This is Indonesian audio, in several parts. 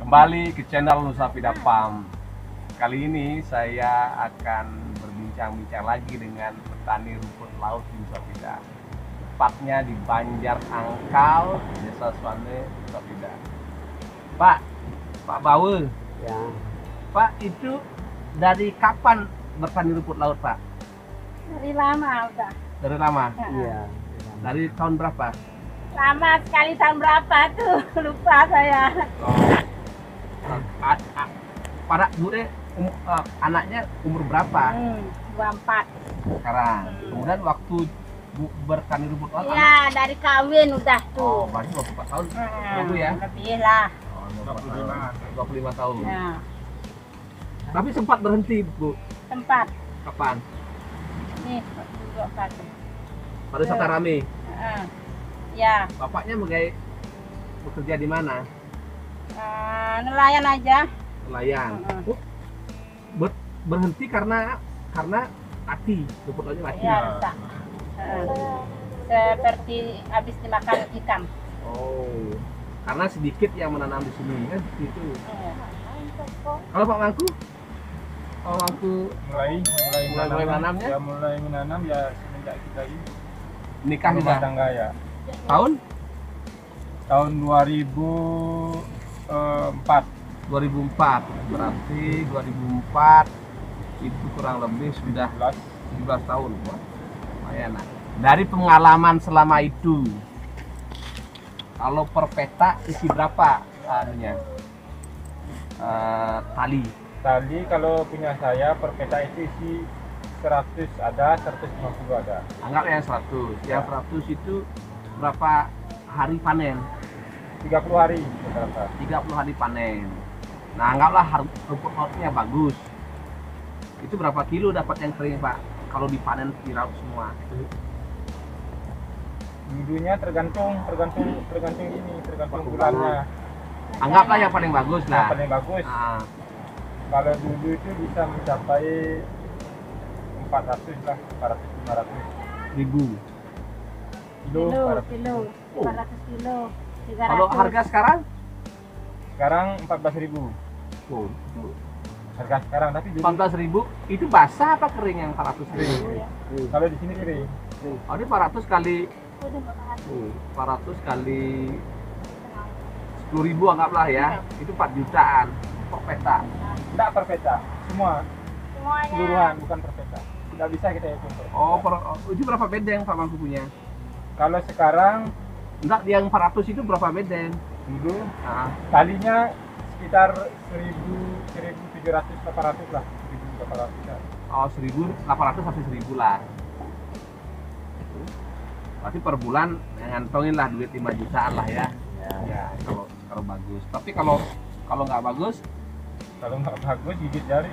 Kembali ke channel Nusapida Farm. Kali ini saya akan berbincang-bincang lagi dengan petani rumput laut di Nusapida. Tepatnya di Banjar Angkal, Desa Suane, Nusapida. Pak Bawe. Ya, Pak, itu dari kapan bertani rumput laut, Pak? Dari lama udah. Dari lama? iya. Dari tahun berapa? Lama sekali, tahun berapa tuh? Lupa saya. Pada bude anaknya umur berapa 24. sekarang? Kemudian waktu bertani rumput laut Iya, dari kawin udah oh, tuh. berarti 24 tahun dulu ya? Lebih lah. Oh, 25 tahun. Ya, Tapi sempat berhenti, Bu. tempat. Kapan? Nih, duduk satu. Pada saat rame. Ya, Bapaknya bekerja di mana? nelayan aja. Nelayan. Oh, berhenti karena mati, rumput lautnya mati. Iya, rusak. Seperti habis dimakan ikan. Oh, karena sedikit yang menanam di sini kan seperti itu. Iya. Kalau Pak Mangku? Pak Mangku mulai menanamnya? Ya mulai menanam ya semenjak kita ini Nikah rumah juga tangga ya. tahun Tahun 2004. 2004, berarti 2004 itu kurang lebih sudah 17 tahun. Wah, lumayan. Nah, dari pengalaman selama itu, kalau per peta isi berapa anunya? Tali. Tali kalau punya saya per peta itu isi 100 ada, 150 ada. Anggap yang 100. Yang 100 itu berapa hari panen? 30 hari rata-rata. 30 hari panen. Nah, anggaplah rumput lautnya bagus. Itu berapa kilo dapat yang kering, Pak? Kalau dipanen di laut semua. Dulunya tergantung bulannya. Anggaplah yang paling bagus Yang lah. paling bagus. Nah, Kalau dulu itu bisa mencapai 400 lah, 400 500 ribu. kilo. Kilo, 400 kilo, Oh. 400 kilo, 300. Kalau harga sekarang? Sekarang 14.000 Oh, harga sekarang, tapi dulu 14.000 itu basah apa kering yang 400.000? Iya. kalau di sini kering. Oh, ini 400 kali Udah, Pak. 400 kali 10.000 anggaplah ya. Itu 4 jutaan. Kok peta? Tidak per peta, semua Semuanya. keseluruhan, bukan per peta. Tidak bisa kita hitung per peta. Oh, itu berapa bedeng Pak Mangku punya? Kalau sekarang Enggak, yang 400 itu berapa bedeng? dulu Nah, talinya sekitar 1.700 800 lah, 1.800 lah. oh, 1.800 sampai 1.000 lah. Berarti per bulan ngantongin lah duit 5 jutaan lah ya. Ya, kalau bagus. Tapi kalau nggak bagus, Kalau nggak bagus gigit jari.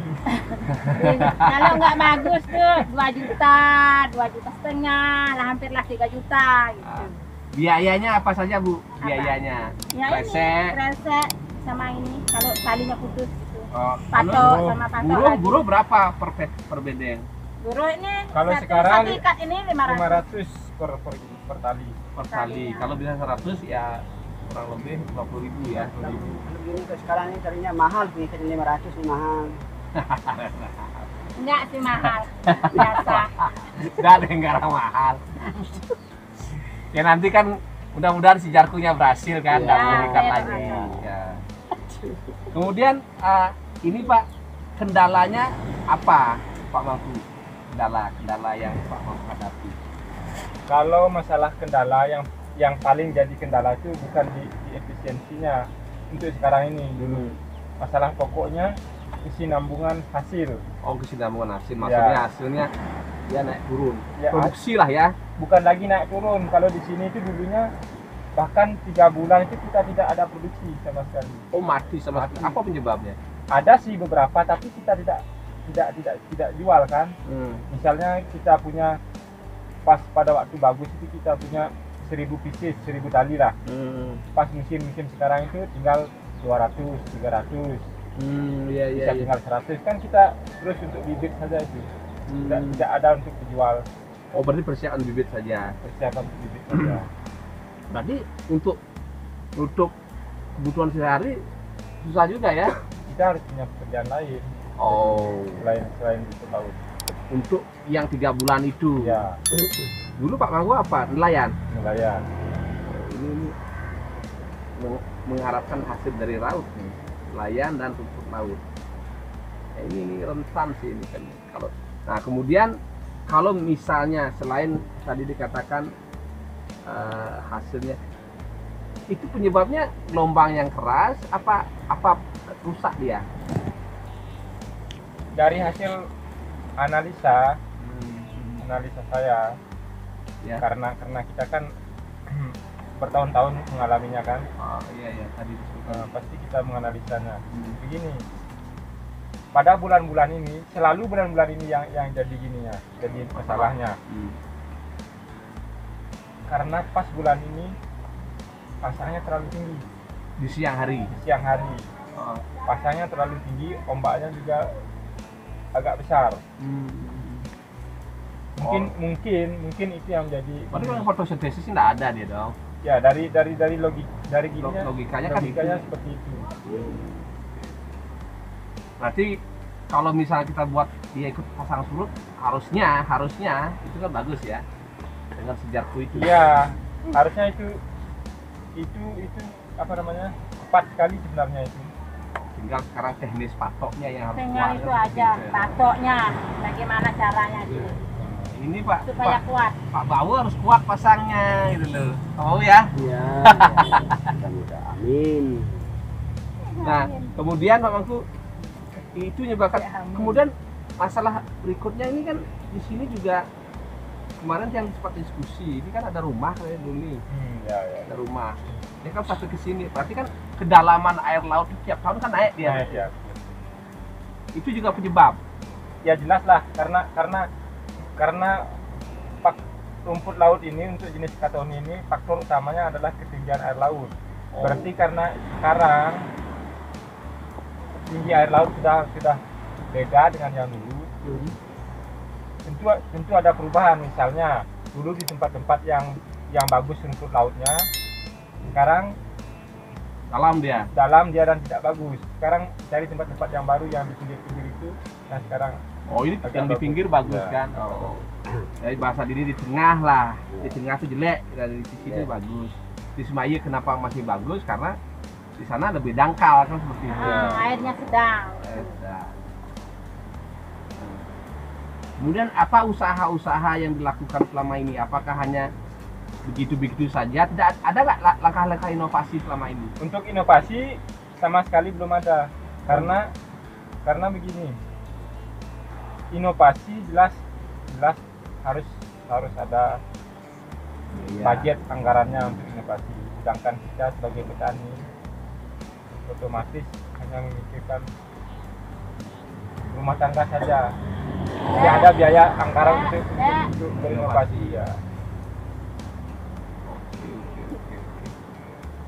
Kalau nggak bagus tuh 2 juta, 2 juta setengah, lah hampirlah 3 juta gitu. ah, biayanya apa saja, Bu? Apa? Biayanya? Ya Resek. ini, resek sama ini kalau talinya putus gitu. Oh, Patok buruh. sama patok lagi. buruh berapa per bedeng? Buruh ini Kalau satu sekarang ikat ini 500. 500 per tali. Per Tali, kali. ya. Kalau bisa 100 ya kurang lebih 50.000 ya. Kalau gini ke sekarang ini carinya mahal, punya 500 ini mahal. Enggak sih mahal. Biasa. Nggak ada yang garang mahal. Ya nanti kan mudah-mudahan si jarkunya berhasil kan, Ya, nggak boleh ikat ya, lagi. ya. Ya. Kemudian ini Pak, kendalanya apa Pak Mangku? Kendala yang Pak Mangku hadapi. Kalau masalah kendala yang paling jadi kendala itu bukan di efisiensinya untuk sekarang ini. Dulu masalah pokoknya kesinambungan hasil. Oh, kesinambungan hasil, maksudnya hasilnya ya naik turun. Ya, Produksi lah ya. bukan lagi naik turun. Kalau di sini itu dulunya bahkan 3 bulan itu kita tidak ada produksi sama sekali. Oh, mati sama sekali. Mati. Apa penyebabnya? Ada sih beberapa, tapi kita tidak jual kan. Misalnya kita punya pas pada waktu bagus itu kita punya 1.000 pieces, 1.000 tali lah. Pas musim sekarang itu tinggal 200, 300, Iya bisa tinggal 100 kan kita terus untuk bibit saja itu. Tidak ada untuk dijual. Oh, berarti persiapan bibit saja. Persiapan untuk bibit saja. Berarti untuk kebutuhan sehari susah juga ya. Kita harus punya pekerjaan lain Oh, selain rumput laut. untuk yang 3 bulan itu. Ya, Dulu Pak Manggu apa? Nelayan. nelayan. Ini mengharapkan hasil dari laut nih, nelayan dan rumput laut. Ya, ini rentan sih ini kan. Nah kemudian kalau misalnya selain tadi dikatakan hasilnya itu penyebabnya gelombang yang keras apa rusak dia? Dari hasil analisa saya, Ya. karena kita kan bertahun-tahun mengalaminya kan, Iya tadi disebutkan. pasti kita menganalisanya. Begini, pada bulan-bulan ini, selalu bulan-bulan ini yang jadi gini ya, jadi masalahnya. Karena pas bulan ini pasangnya terlalu tinggi Di siang hari. siang hari, pasangnya terlalu tinggi, ombaknya juga agak besar. Mungkin itu yang jadi. Berarti kalau fotosintesis nggak ada dia dong. Ya dari gininya, Logikanya kan itu. seperti itu. Berarti kalau misalnya kita buat dia ikut pasang surut, harusnya itu kan bagus ya dengan sejarku itu. Iya, harusnya itu apa namanya, tepat sekali sebenarnya itu. Tinggal sekarang teknis patoknya yang harus Tinggal kuat, itu kan, aja, gitu ya. patoknya, bagaimana caranya gitu, Ini Pak supaya kuat. Pak Bau harus kuat pasangnya gitu loh. Mau ya? Iya. Mudah-mudahan. Amin. Nah, kemudian Pak Mangku itu menyebabkan Ya, amin. kemudian masalah berikutnya ini kan di sini juga kemarin yang sempat diskusi, ini kan ada rumah kayak dulu nih. Ya. Ada rumah. Dia kan sampai ke sini, berarti kan kedalaman air laut itu tiap tahun kan naik dia. Nah, ya. Itu juga penyebab. Ya jelas lah, karena rumput laut ini untuk jenis katoni ini faktor utamanya adalah ketinggian air laut. Berarti karena sekarang tinggi air laut sudah beda dengan yang dulu. Tentu ada perubahan, misalnya dulu di tempat-tempat yang bagus rumput lautnya, sekarang Dalam dia. dalam dia dan tidak bagus. Sekarang cari tempat-tempat yang baru yang di pinggir-pinggir itu. Nah sekarang Oh ini agak yang di pinggir bagus Ya. kan. Oh. Jadi bahasa diri di tengah lah. Di tengah tuh jelek, dari sisi itu bagus. Di Semaya kenapa masih bagus? Karena di sana lebih dangkal kan seperti itu. Airnya sedang. Sedang. Kemudian apa usaha-usaha yang dilakukan selama ini? Apakah hanya begitu-begitu saja? Tidak ada nggak langkah-langkah inovasi selama ini? untuk inovasi sama sekali belum ada, karena begini, inovasi jelas harus ada budget anggarannya untuk inovasi, sedangkan kita sebagai petani otomatis hanya memikirkan rumah tangga saja, tidak ada biaya anggaran untuk berinovasi ya.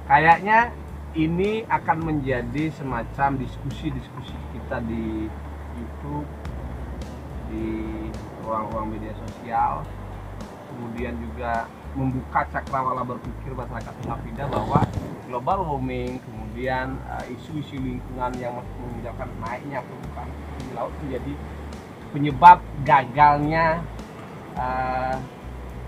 Kayaknya ini akan menjadi semacam diskusi-diskusi kita di YouTube, di ruang-ruang media sosial, kemudian juga membuka cakrawala berpikir masyarakat Samarinda bahwa global warming, kemudian isu-isu lingkungan yang menyebabkan naiknya permukaan tinggi laut menjadi penyebab gagalnya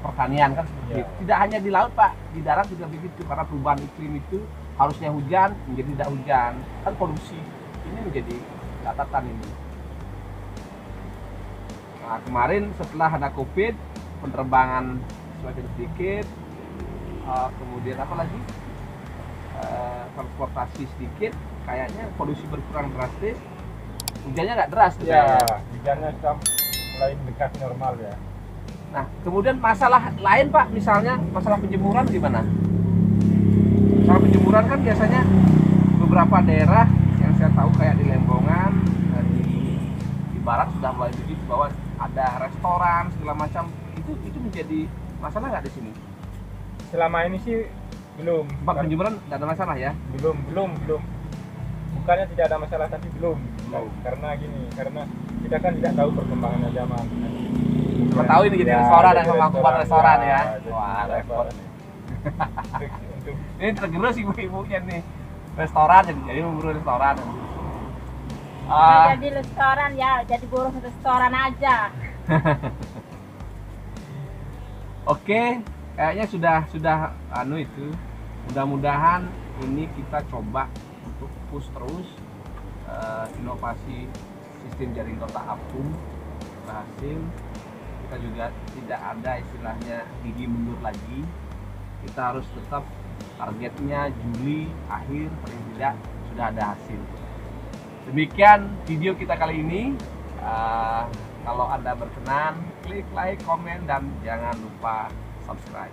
pertanian kan seperti Ya. itu. Tidak hanya di laut Pak, di darat juga begitu, karena perubahan iklim itu harusnya hujan menjadi tidak hujan, kan polusi ini menjadi catatan ini. Nah, kemarin setelah ada COVID, penerbangan semakin sedikit, kemudian apa lagi, transportasi sedikit, kayaknya polusi berkurang drastis, hujannya nggak deras tuh Ya, kayaknya. hujannya sudah mulai mendekati normal ya. Nah, kemudian masalah lain Pak, misalnya masalah penjemuran gimana? Masalah penjemuran kan biasanya beberapa daerah yang saya tahu kayak di Lembongan, di barat sudah mulai begitu bahwa ada restoran segala macam, itu menjadi masalah nggak di sini? Selama ini sih belum. Tempat penjemuran nggak ada masalah ya? Belum. Bukannya tidak ada masalah, tapi belum. Belum. Karena kita kan tidak tahu perkembangannya zaman. Cuma tahu ini jadi Ya, restoran dan jadi pemangkuan restoran ya. jadi Wah, repot. untuk Ini tergerus ibu-ibunya nih. restoran, jadi memburu restoran. Nggak jadi restoran ya, jadi buruh restoran aja. Oke, kayaknya sudah itu. Mudah-mudahan ini kita coba untuk push terus inovasi sistem jaring kotak apung berhasil. Kita juga tidak ada istilahnya gigi mundur lagi. Kita harus tetap targetnya Juli akhir paling tidak sudah ada hasil. Demikian video kita kali ini. Kalau Anda berkenan, klik like, komen, dan jangan lupa subscribe.